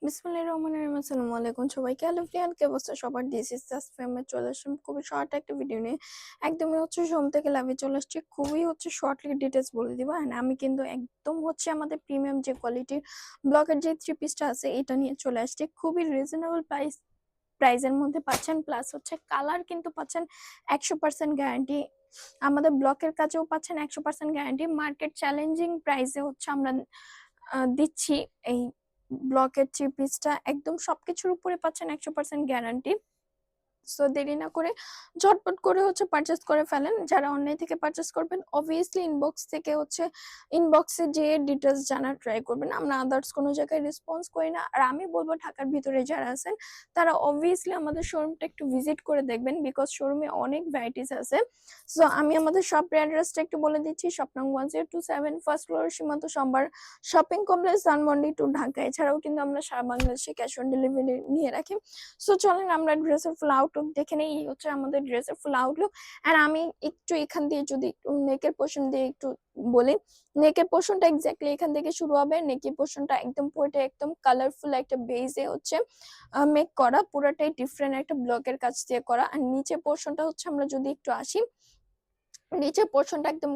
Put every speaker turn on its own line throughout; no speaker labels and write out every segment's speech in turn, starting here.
বিসমিল্লাহির রহমানির রহিম। আসসালামু আলাইকুম সবাইকে। হ্যালো ফ্রেন্ড, কি অবস্থা সবার? This is Tasfia. চলে আসলাম খুবই শর্ট একটা ভিডিও নিয়ে। একদমই সোম থেকে লাইভে চলে আসছি। খুবই শর্টলি ডিটেলস বলে দিব। অ্যান্ড আমি কিন্তু একদম আমাদের প্রিমিয়াম যে কোয়ালিটির ব্লকের যে থ্রি পিসটা আছে এটা নিয়ে চলে আসছি। খুবই রিজনেবল প্রাইসের মধ্যে পাচ্ছেন। প্লাস কালার কিন্তু পাচ্ছেন 100% গ্যারান্টি। আমাদের ব্লকের কাছেও পাচ্ছেন 100% গ্যারান্টি। মার্কেট চ্যালেঞ্জিং প্রাইসে আমরা দিচ্ছি এই ব্লকের থ্রি পিসটা। একদম সবকিছুর উপরে পাচ্ছেন 100% গ্যারান্টি। সো দেরি না করে ঝটপট করে পারচেজ করে ফেলেন। যারা অনলাইন থেকে পারচেজ করবেন অবভিয়াসলি ইনবক্স থেকে ইনবক্সে যে ডিটেলস জানার ট্রাই করবেন। আমরা আদার্স কোনো জায়গায় রেসপন্স করি না। আর আমি বলবো ঢাকার ভিতরে যারা আছেন তারা অবভিয়াসলি আমাদের শোরুমটা একটু ভিজিট করে দেখবেন, বিকজ শোরুমে অনেক ভ্যারাইটিস আছে। সো আমি আমাদের শপের অ্যাড্রেসটা একটু বলে দিচ্ছি। শপ নং 1027, first floor, Shimanto Shambhar shopping complex, Dhanmondi two Dhaka. এছাড়াও কিন্তু আমরা সারা বাংলাদেশে ক্যাশ অন ডেলিভারি নিয়ে রাখি। সো চলেন আমরা ড্রেসের ফুল আউটলুক দেখে নেই। এই আমাদের ড্রেসের ফুল আউটলুক। আর আমি একটু এখান দিয়ে যদি নেকের পোর্শন দিয়ে একটু বলি, নেকের পোর্শনটা এক্স্যাক্টলি এখান থেকে শুরু হবে। নেকের পোর্শনটা একদম পুরোটা একদম কালারফুল একটা বেজে মেক করা, পুরোটাই ডিফারেন্ট একটা ব্লকের কাজ দিয়ে করা। আর নিচের পোর্শনটা আমরা যদি একটু আসি, নিচের পোর্শনটা একদম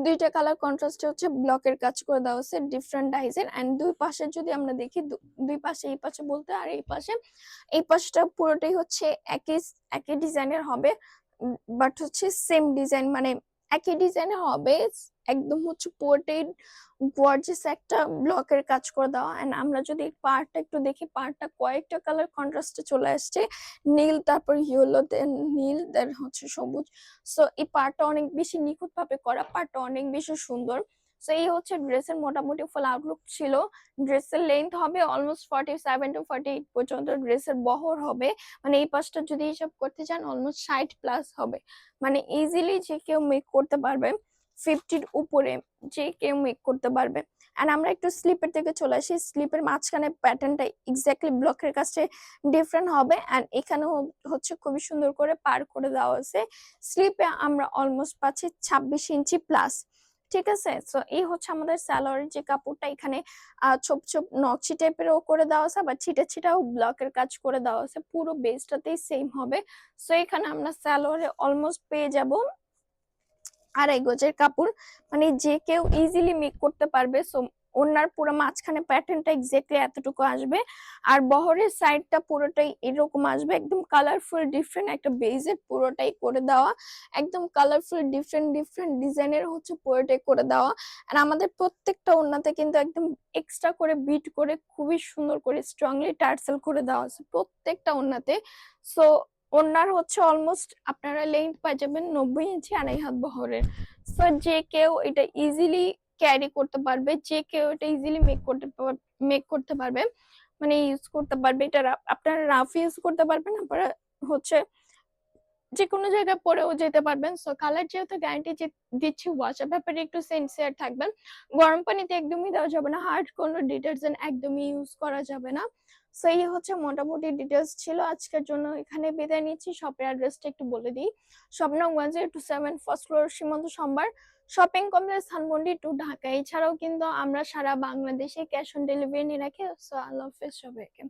দুইটা কালার কন্ট্রাস্টে ব্লকের কাজ করে দেওয়া হচ্ছে ডিফারেন্ট ডাইজের। এন্ড দুই পাশে যদি আমরা দেখি, দুই পাশে, এই পাশে বলতে আর এই পাশটা পুরোটাই একই একই ডিজাইনের হবে। বাট সেম ডিজাইন, মানে একই ডিজাইনের হবে। একদম পুরোটাই গর্জিয়াস একটা ব্লকের কাজ করে দেওয়া। এন্ড আমরা যদি পার্টটা একটু দেখি, পার্টটা কয়েকটা কালার কন্ট্রাস্টে চলে আসছে। নীল, তারপর ইয়েলো, দেন নীল, দেন সবুজ। সো এই পার্টটা অনেক বেশি নিখুঁত ভাবে করা, পার্টটা অনেক বেশি সুন্দর। সো এই ড্রেসের মোটামুটি ফুল আউটলুক ছিল। ড্রেসের লেন্থ হবে অলমোস্ট 47 to 48 পর্যন্ত। ড্রেসের বহর হবে, মানে এই পাশটা যদি হিসাব করতে চান অলমোস্ট 60 প্লাস হবে। মানে ইজিলি যে কেউ মেক করতে পারবে, 50-র উপরে যে কেউ মেক করতে পারবে। আর আমরা একটু স্লিপের থেকে চলে আসি। স্লিপের মাঝখানে প্যাটার্নটা এক্স্যাক্টলি ব্লকের কাছে ডিফারেন্ট হবে। এন্ড এখানেও খুবই সুন্দর করে পার করে দেওয়া আছে। স্লিপে আমরা অলমোস্ট পাচ্ছি 26 ইঞ্চি প্লাস। ঠিক আছে। সো এই আমাদের সালোয়ারের যে কাপড়টা, এখানে ছোপ ছোপ নকশি টাইপেরও করে দেওয়া আছে, আবার ছিটা ছিটাও ব্লকের কাজ করে দেওয়া আছে। পুরো বেসটাতেই সেম হবে। সো এখানে আমরা সালোয়ারে অলমোস্ট পেয়ে যাব 2.5 গজের কাপড়, মানে যে কেউ ইজিলি মেক করতে পারবে। সো ওনার পুরো মাঝখানে প্যাটার্নটা এক্স্যাক্টলি এতটুকু আসবে। আর বহরের সাইডটা পুরোটাই এরকম আসবে, একদম কালারফুল ডিফারেন্ট একটা বেজের পুরোটাই করে দেওয়া। একদম কালারফুল ডিফারেন্ট ডিফারেন্ট ডিজাইনের পুরোটাই করে দেওয়া। আর আমাদের প্রত্যেকটা ওড়নাতে কিন্তু একদম এক্সট্রা করে বিট করে খুবই সুন্দর করে স্ট্রংলি টার্সেল করে দেওয়া আছে প্রত্যেকটা ওড়নাতে। সো ওনার অলমোস্ট আপনারা লেন্থ পাই যাবেন 90 ইঞ্চি, 2.5 হাত বহরের। সো যে কেউ এটা ইজিলি ক্যারি করতে পারবে, যে কেউ এটা ইজিলি মেক করতে পারবে, মানে ইউজ করতে পারবে। এটা আপনারা রাফ ইউজ করতে পারবেন, আপনারা যে কোনো জায়গায় পরেও যেতে পারবেন। সো কালার যেহেতু গ্যারান্টি দিচ্ছি, ওয়াশের ব্যাপারে একটু সিনসিয়ার থাকবেন। গরম পানিতে একদমই দেওয়া যাবে না, হার্ড কোনো ডিটারজেন্ট একদমই ইউজ করা যাবে না। সো এই মোটামুটি ডিটেলস ছিল আজকের জন্য। এখানে বিদায় নিচ্ছি। শপের অ্যাড্রেসটা একটু বলে দিই। শপ নং 1027, first floor, Shimanto Shambhar shopping complex, Dhanmondi two Dhaka. এছাড়াও কিন্তু আমরা সারা বাংলাদেশে ক্যাশ অন ডেলিভারি নিয়ে রাখি। সো আল্লাহ হাফেজ সবাইকে।